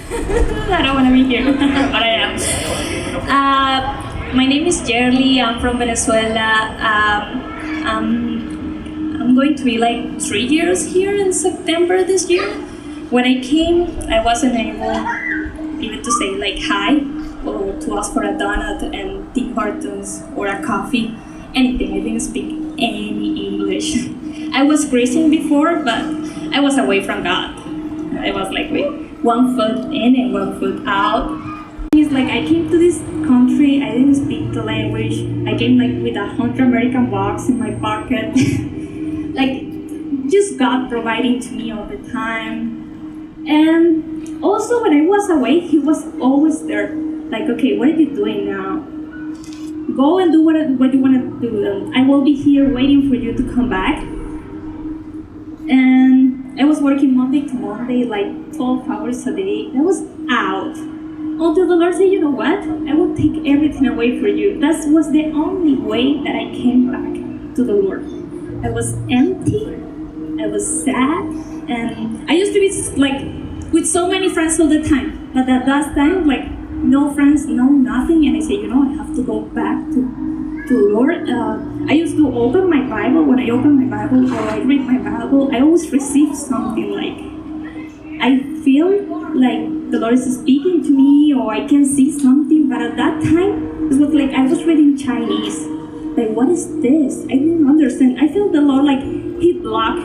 I don't want to be here, but I am. My name is Yerli. I'm from Venezuela. I'm going to be like 3 years here in September this year. When I came, I wasn't able even to say like hi or to ask for a donut and Tim Hortons or a coffee, anything. I didn't speak any English. I was Christian before, but I was away from God. I was like, wait, one foot in and one foot out. It's like I came to this country, I didn't speak the language. I came like with 100 American bucks in my pocket. Like, just God providing to me all the time. And also when I was away, He was always there. Like, okay, what are you doing now? Go and do what you want to do. I will be here waiting for you to come back. And I was working Monday to Monday, like 12 hours a day. I was out. Until the Lord said, you know what? I will take everything away for you. That was the only way that I came back to the Lord. I was empty. I was sad. And I used to be like with so many friends all the time. But at that time, like no friends, no nothing. And I said, you know, I have to go back to Lord. I used to open my Bible. When I open my Bible or I read my Bible, I always receive something like, I feel like the Lord is speaking to me or I can see something. But at that time, it was like I was reading Chinese. Like, what is this? I didn't understand. I felt the Lord like He blocked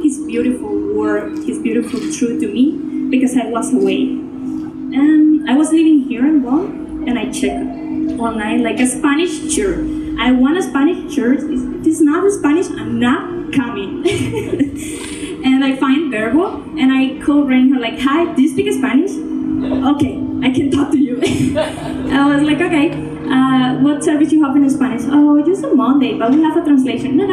His beautiful word, His beautiful truth to me because I was away. And I was living here in Rome and I checked online like a Spanish church. I want a Spanish church. If it's not Spanish, I'm not coming. And I find Verbo and I call Reinhard like, hi, do you speak Spanish? Okay, I can talk to you. I was like, okay, what service you have in Spanish? Oh, just on Monday, but we have a translation. No.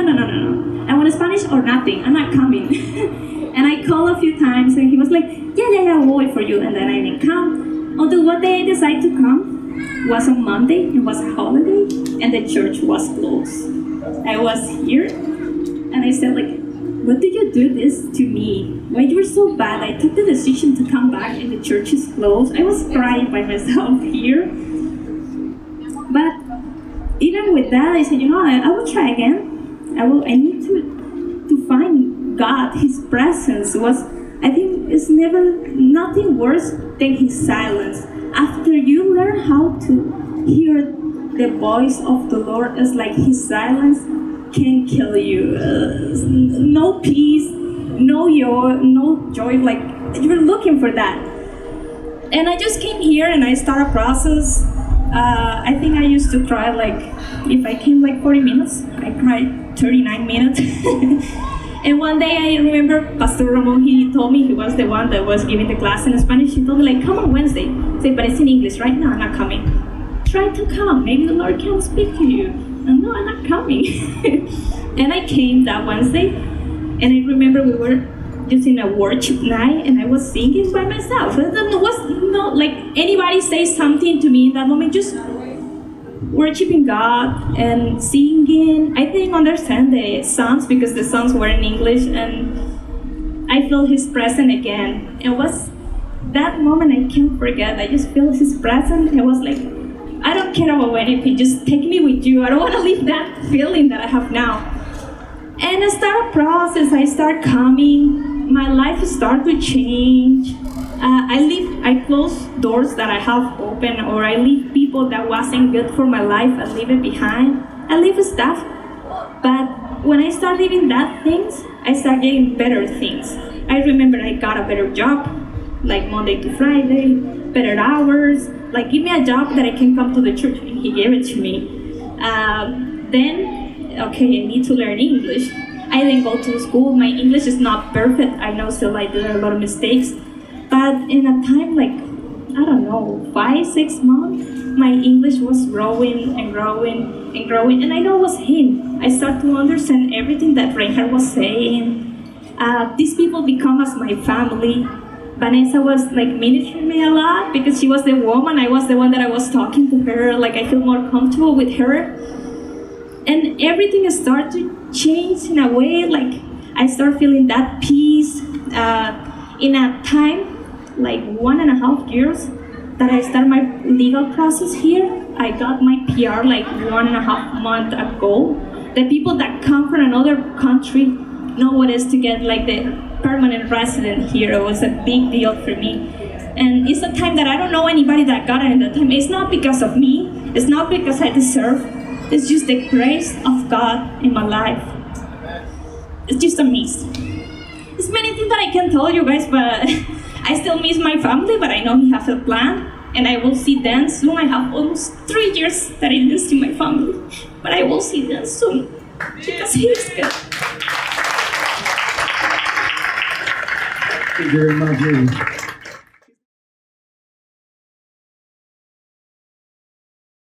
I want Spanish or nothing. I'm not coming. And I called a few times and he was like, yeah, we'll wait for you. And then I didn't come. Until one day I decided to come. It was on Monday, it was a holiday, and the church was closed. I was here and I said like, what did you do this to me? Why you were so bad? I took the decision to come back and the church is closed. I was crying by myself here. But even with that, I said, you know, I will try again. I need to find God. His presence was, I think it's nothing worse than His silence. After you learn how to hear the voice of the Lord, it's like His silence can kill you. No peace, no joy, like you're looking for that. And I just came here and I started a process. I think I used to cry like, if I came like 40 minutes, I cried 39 minutes. And one day I remember Pastor Ramon, he told me, he was the one that was giving the class in Spanish. He told me like, come on Wednesday. I said, but it's in English right now, I'm not coming. Try to come, maybe the Lord can speak to you. And no, I'm not coming. And I came that Wednesday, and I remember we were just in a worship night, and I was singing by myself. It was not like anybody say something to me in that moment, just worshiping God and singing. I didn't understand the songs because the songs were in English, and I felt His presence again. It was that moment I can't forget. I just feel His presence. I was like, I don't care about anything, just take me with you. I don't want to leave that feeling that I have now. And I start a process, I start coming, my life start to change. I close doors that I have open, or I leave people that wasn't good for my life, I leave it behind. I leave stuff, but when I start leaving that things, I start getting better things. I remember I got a better job, like Monday to Friday, better hours, like give me a job that I can come to the church, and He gave it to me. Then, okay, I need to learn English. I didn't go to school, my English is not perfect, I know still I did a lot of mistakes, but in a time like, I don't know, 5-6 months, my English was growing and growing and growing, and I know it was Him. I start to understand everything that Reinhard was saying. These people become as my family. Vanessa was like ministering me a lot because she was the woman, I was the one that I was talking to her, like I feel more comfortable with her. And everything started to change in a way, like I start feeling that peace in a time like 1.5 years that I started my legal process here. I got my PR like 1.5 months ago. The people that come from another country know what it is to get like the permanent resident here. It was a big deal for me. And it's a time that I don't know anybody that got it in that time. It's not because of me. It's not because I deserve. It's just the grace of God in my life. It's just amazing. There's many things that I can't tell you guys, but I still miss my family, but I know He has a plan, and I will see them soon. I have almost 3 years that I didn't see my family, but I will see them soon because He is good. Thank you very much, Yerli.